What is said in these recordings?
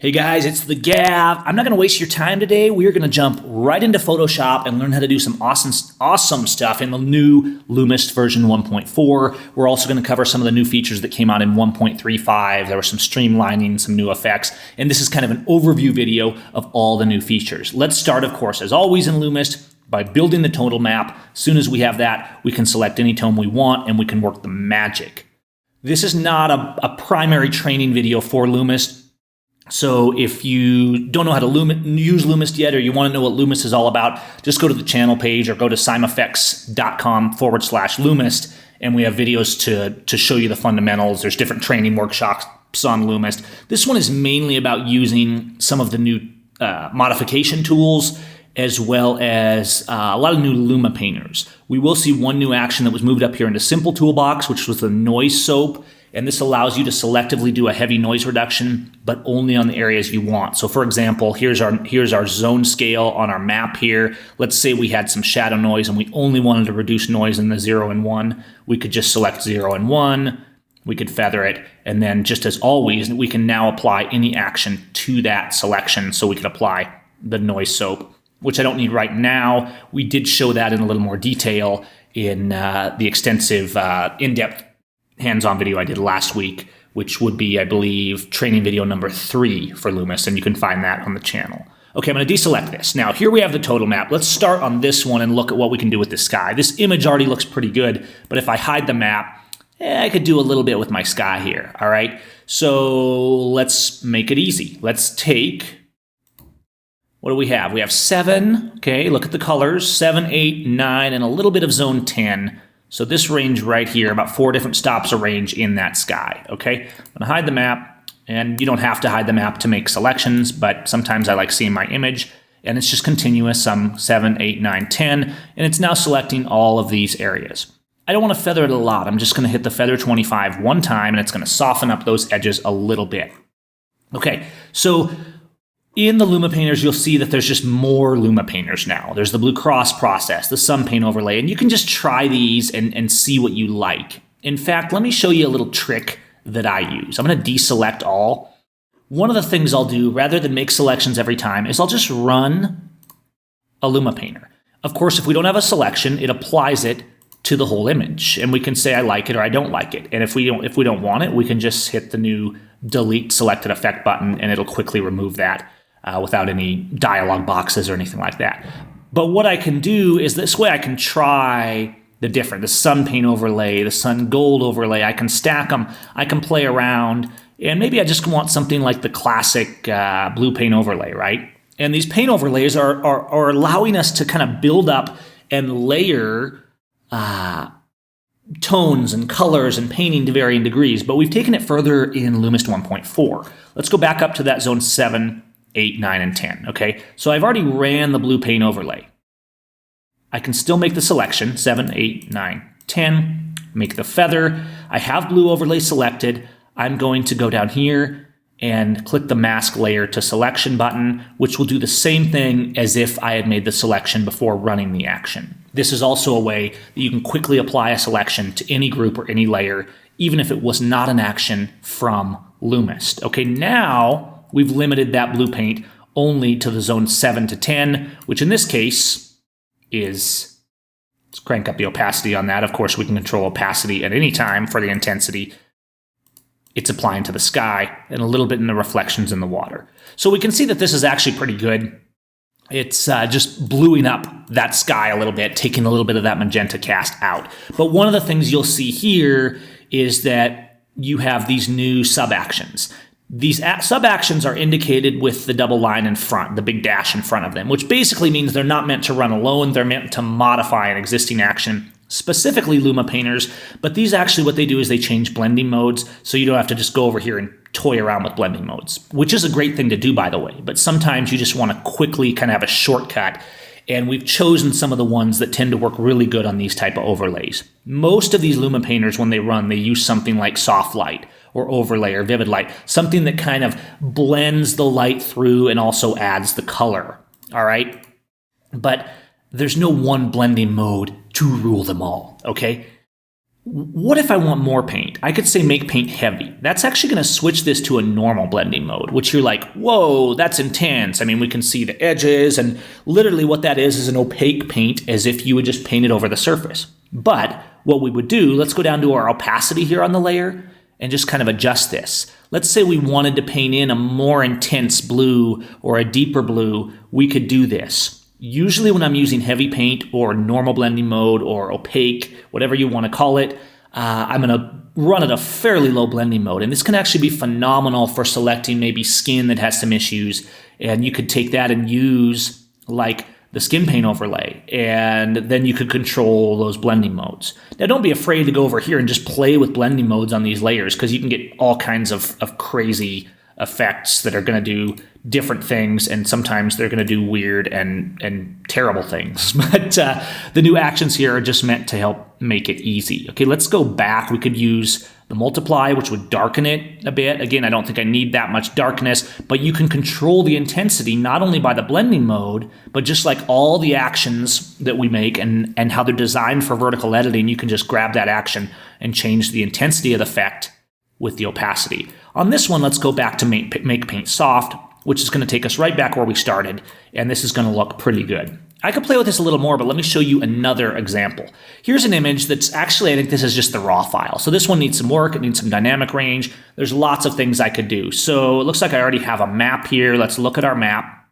Hey guys, it's the Gav. I'm not going to waste your time today. We are going to jump right into Photoshop and learn how to do some awesome stuff in the new Lumist version 1.4. We're also going to cover some of the new features that came out in 1.35. There was some streamlining, some new effects, and this is kind of an overview video of all the new features. Let's start, of course, as always in Lumist, by building the tonal map. As soon as we have that, we can select any tone we want and we can work the magic. This is not a primary training video for Lumist. So if you don't know how to use Lumist yet, or you want to know what Lumist is all about, just go to the channel page or go to seimeffects.com/Lumist, and we have videos to show you the fundamentals. There's different training workshops on Lumist. This one is mainly about using some of the new modification tools, as well as a lot of new Luma painters. We will see one new action that was moved up here into Simple Toolbox, which was the noise soap. And this allows you to selectively do a heavy noise reduction, but only on the areas you want. So for example, here's our zone scale on our map here. Let's say we had some shadow noise and we only wanted to reduce noise in the 0 and 1. We could just select 0 and 1. We could feather it. And then just as always, we can now apply any action to that selection. So we could apply the noise soap, which I don't need right now. We did show that in a little more detail in the extensive in-depth hands-on video I did last week, which would be, I believe, training video number 3 for Lumist, and you can find that on the channel. Okay, I'm going to deselect this. Now, here we have the total map. Let's start on this one and look at what we can do with the sky. This image already looks pretty good, but if I hide the map, I could do a little bit with my sky here, all right? So let's make it easy. Let's take, what do we have? We have 7, okay, look at the colors, 7, 8, 9, and a little bit of zone 10. So this range right here, about 4 different stops of range in that sky, okay? I'm gonna hide the map, and you don't have to hide the map to make selections, but sometimes I like seeing my image, and it's just continuous, 7, 8, 9, 10, and it's now selecting all of these areas. I don't wanna feather it a lot. I'm just gonna hit the feather 25 one time, and it's gonna soften up those edges a little bit. Okay, so in the Luma painters, you'll see that there's just more Luma painters now. There's the Blue Cross process, the Sun Paint overlay, and you can just try these and see what you like. In fact, let me show you a little trick that I use. I'm going to deselect all. One of the things I'll do, rather than make selections every time, is I'll just run a Luma painter. Of course, if we don't have a selection, it applies it to the whole image, and we can say I like it or I don't like it. And if we don't want it, we can just hit the new Delete Selected Effect button, and it'll quickly remove that. Without any dialog boxes or anything like that. But what I can do is this way I can try the Sun Paint overlay, the Sun Gold overlay. I can stack them, I can play around, and maybe I just want something like the classic Blue Paint overlay, right? And these paint overlays are allowing us to kind of build up and layer tones and colors and painting to varying degrees, but we've taken it further in Lumist 1.4. Let's go back up to that zone 7, 8, 9, and 10, okay? So I've already ran the Blue Paint overlay. I can still make the selection, 7, 8, 9, 10, make the feather. I have Blue overlay selected. I'm going to go down here and click the mask layer to selection button, which will do the same thing as if I had made the selection before running the action. This is also a way that you can quickly apply a selection to any group or any layer, even if it was not an action from Lumist. Okay, now we've limited that blue paint only to the zone 7 to 10, which in this case is, let's crank up the opacity on that. Of course, we can control opacity at any time for the intensity. It's applying to the sky and a little bit in the reflections in the water. So we can see that this is actually pretty good. It's just bluing up that sky a little bit, taking a little bit of that magenta cast out. But one of the things you'll see here is that you have these new sub-actions. These sub-actions are indicated with the double line in front, the big dash in front of them, which basically means they're not meant to run alone. They're meant to modify an existing action, specifically Luma painters. But these actually, what they do is they change blending modes, so you don't have to just go over here and toy around with blending modes, which is a great thing to do, by the way. But sometimes you just want to quickly kind of have a shortcut. And we've chosen some of the ones that tend to work really good on these type of overlays. Most of these Luma painters, when they run, they use something like soft light or overlay or vivid light, something that kind of blends the light through and also adds the color, all right? But there's no one blending mode to rule them all, okay? What if I want more paint? I could say make paint heavy. That's actually going to switch this to a normal blending mode, which you're like, whoa, that's intense. I mean, we can see the edges, and literally what that is an opaque paint, as if you would just paint it over the surface. But what we would do, let's go down to our opacity here on the layer and just kind of adjust this. Let's say we wanted to paint in a more intense blue or a deeper blue, we could do this. Usually when I'm using heavy paint or normal blending mode or opaque, whatever you want to call it, I'm going to run at a fairly low blending mode. And this can actually be phenomenal for selecting maybe skin that has some issues. And you could take that and use like the skin paint overlay, and then you could control those blending modes. Now, don't be afraid to go over here and just play with blending modes on these layers, because you can get all kinds of crazy effects that are going to do different things, and sometimes they're going to do weird and terrible things. But the new actions here are just meant to help make it easy. Okay, let's go back. We could use the multiply, which would darken it a bit. Again, I don't think I need that much darkness, but you can control the intensity not only by the blending mode, but just like all the actions that we make and how they're designed for vertical editing, you can just grab that action and change the intensity of the effect with the opacity. On this one, let's go back to make paint soft, which is going to take us right back where we started, and this is going to look pretty good. I could play with this a little more, but let me show you another example. Here's an image that's actually, I think this is just the raw file. So this one needs some work, it needs some dynamic range. There's lots of things I could do. So it looks like I already have a map here. Let's look at our map,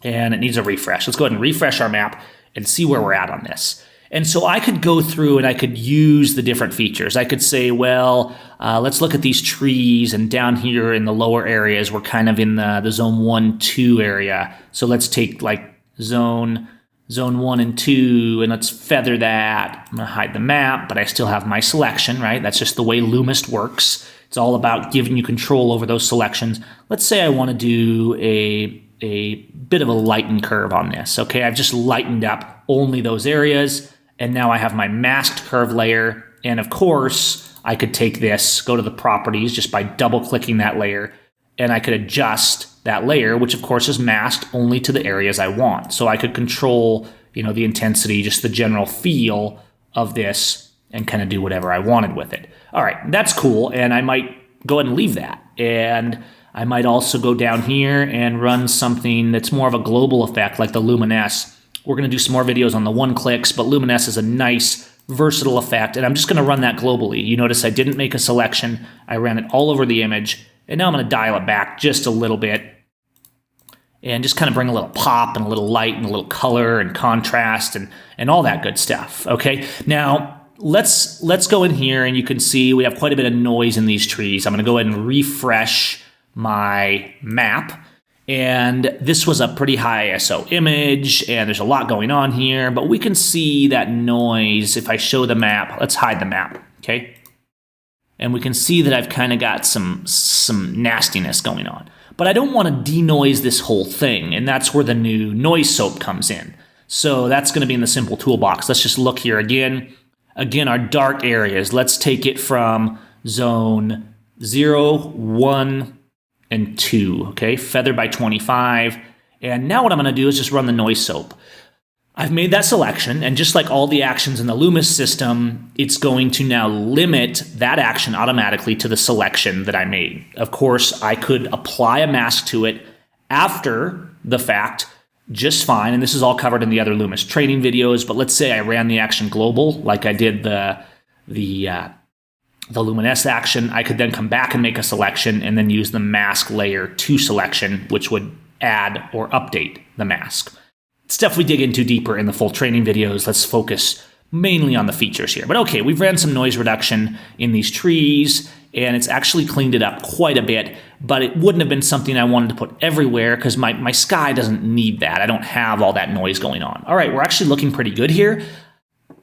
and it needs a refresh. Let's go ahead and refresh our map and see where we're at on this. And so I could go through and I could use the different features. I could say, well, let's look at these trees, and down here in the lower areas, we're kind of in the zone 1, 2 area. So let's take like zone 1 and 2, and let's feather that. I'm gonna hide the map, but I still have my selection, right? That's just the way Lumist works. It's all about giving you control over those selections. Let's say I wanna do a bit of a lighten curve on this, okay? I've just lightened up only those areas, and now I have my masked curve layer, and of course, I could take this, go to the properties just by double-clicking that layer, and I could adjust that layer, which of course is masked only to the areas I want. So I could control, the intensity, just the general feel of this, and kind of do whatever I wanted with it. All right, that's cool, and I might go ahead and leave that. And I might also go down here and run something that's more of a global effect, like the Lumist. We're going to do some more videos on the one-clicks, but Lumist is a nice, versatile effect, and I'm just going to run that globally. You notice I didn't make a selection. I ran it all over the image, and now I'm going to dial it back just a little bit and just kind of bring a little pop and a little light and a little color and contrast and all that good stuff, okay? Now, let's go in here, and you can see we have quite a bit of noise in these trees. I'm going to go ahead and refresh my map. And this was a pretty high ISO image, and there's a lot going on here, but we can see that noise if I show the map. Let's hide the map, okay? And we can see that I've kind of got some nastiness going on. But I don't want to denoise this whole thing, and that's where the new noise soap comes in. So that's going to be in the simple toolbox. Let's just look here again. Again, our dark areas. Let's take it from zone 0, 1, and 2, okay? Feather by 25. And now what I'm gonna do is just run the noise soap. I've made that selection, and just like all the actions in the Lumist system, it's going to now limit that action automatically to the selection that I made. Of course, I could apply a mask to it after the fact just fine, and this is all covered in the other Lumist training videos, but let's say I ran the action global, like I did the Lumist action. I could then come back and make a selection and then use the mask layer 2 selection, which would add or update the mask. Stuff we dig into deeper in the full training videos. Let's focus mainly on the features here. But okay, we've ran some noise reduction in these trees, and it's actually cleaned it up quite a bit, but it wouldn't have been something I wanted to put everywhere because my sky doesn't need that. I don't have all that noise going on. All right, we're actually looking pretty good here.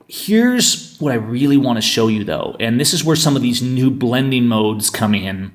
Here's what I really want to show you, though, and this is where some of these new blending modes come in.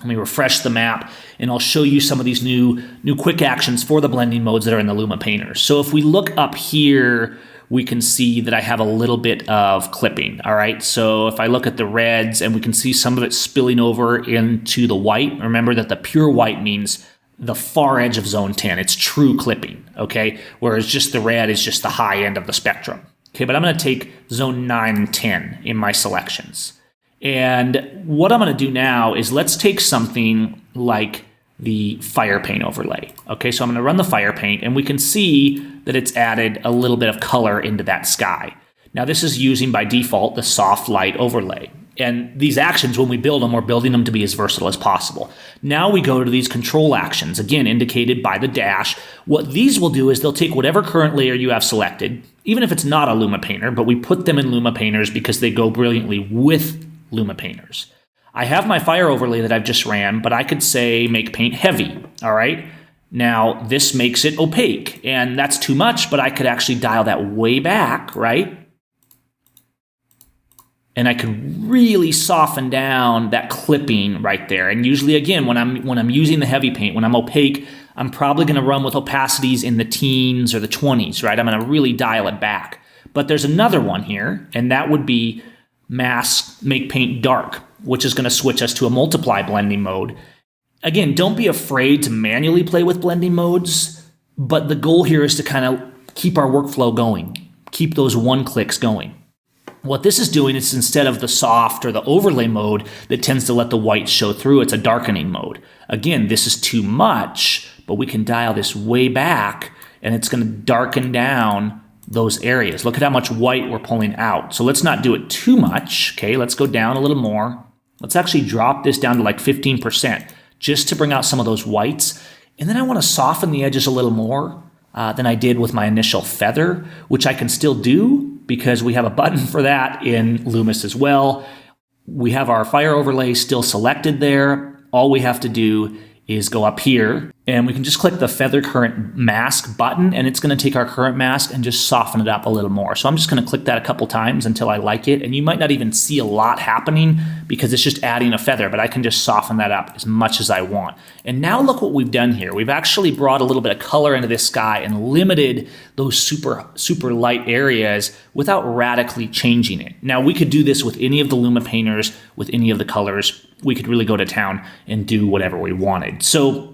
Let me refresh the map, and I'll show you some of these new quick actions for the blending modes that are in the Luma painter. So if we look up here, we can see that I have a little bit of clipping, all right? So if I look at the reds, and we can see some of it spilling over into the white. Remember that the pure white means the far edge of zone 10. It's true clipping, okay? Whereas just the red is just the high end of the spectrum. Okay, but I'm going to take zone 9 and 10 in my selections. And what I'm going to do now is let's take something like the fire paint overlay. Okay, so I'm going to run the fire paint, and we can see that it's added a little bit of color into that sky. Now this is using by default the soft light overlay. And these actions, when we build them, we're building them to be as versatile as possible. Now we go to these control actions, again indicated by the dash. What these will do is they'll take whatever current layer you have selected, even if it's not a Luma painter, but we put them in Luma painters because they go brilliantly with Luma painters. I have my fire overlay that I've just ran, but I could say make paint heavy, all right? Now this makes it opaque, and that's too much, but I could actually dial that way back, right? And I could really soften down that clipping right there. And usually, again, when I'm using the heavy paint, when I'm opaque, I'm probably going to run with opacities in the teens or the 20s, right? I'm going to really dial it back. But there's another one here, and that would be mask make paint dark, which is going to switch us to a multiply blending mode. Again, don't be afraid to manually play with blending modes, but the goal here is to kind of keep our workflow going, keep those one clicks going. What this is doing is instead of the soft or the overlay mode that tends to let the white show through, it's a darkening mode. Again, this is too much, but we can dial this way back and it's going to darken down those areas. Look at how much white we're pulling out. So let's not do it too much. Okay, let's go down a little more. Let's actually drop this down to like 15% just to bring out some of those whites. And then I want to soften the edges a little more than I did with my initial feather, which I can still do because we have a button for that in Lumist as well. We have our fire overlay still selected there. All we have to do is go up here and we can just click the feather current mask button, and it's going to take our current mask and just soften it up a little more. So I'm just going to click that a couple times until I like it, and you might not even see a lot happening because it's just adding a feather, but I can just soften that up as much as I want. And now look what we've done here. We've actually brought a little bit of color into this sky and limited those super light areas without radically changing it. Now we could do this with any of the Luma painters, with any of the colors. We could really go to town and do whatever we wanted. So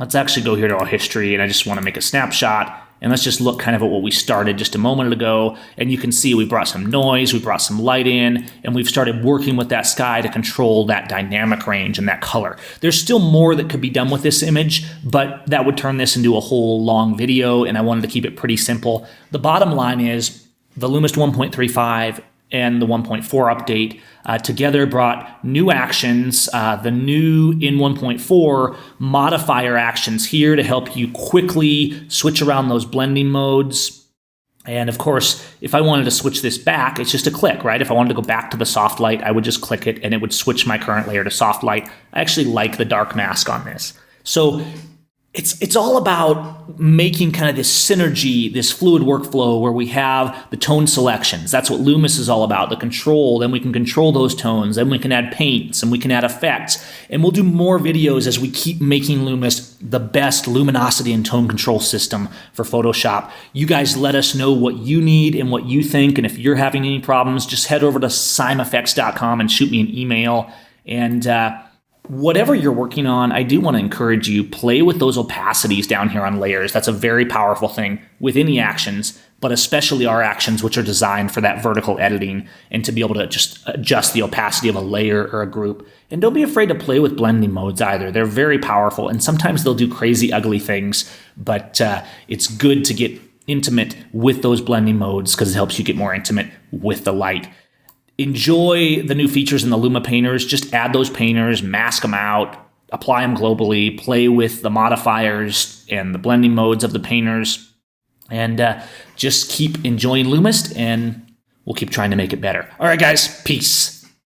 let's actually go here to our history, and I just want to make a snapshot, and let's just look kind of at what we started just a moment ago. And you can see we brought some noise, we brought some light in, and we've started working with that sky to control that dynamic range and that color. There's still more that could be done with this image, but that would turn this into a whole long video, and I wanted to keep it pretty simple. The bottom line is the Lumist 1.35 and the 1.4 update together brought new actions, the new in 1.4 modifier actions here to help you quickly switch around those blending modes. And of course, if I wanted to switch this back, it's just a click, right? If I wanted to go back to the soft light, I would just click it and it would switch my current layer to soft light. I actually like the dark mask on this. So it's all about making kind of this synergy, this fluid workflow where we have the tone selections. That's what Lumist is all about, the control. Then we can control those tones. Then we can add paints and we can add effects. And we'll do more videos as we keep making Lumist the best luminosity and tone control system for Photoshop. You guys let us know what you need and what you think. And if you're having any problems, just head over to seimeffects.com and shoot me an email. And whatever you're working on, I do want to encourage you, play with those opacities down here on layers. That's a very powerful thing with any actions, but especially our actions, which are designed for that vertical editing and to be able to just adjust the opacity of a layer or a group. And don't be afraid to play with blending modes either. They're very powerful, and sometimes they'll do crazy, ugly things, but it's good to get intimate with those blending modes because it helps you get more intimate with the light. Enjoy the new features in the Luma painters. Just add those painters, mask them out, apply them globally, play with the modifiers and the blending modes of the painters, and just keep enjoying Lumist, and we'll keep trying to make it better. All right, guys, peace.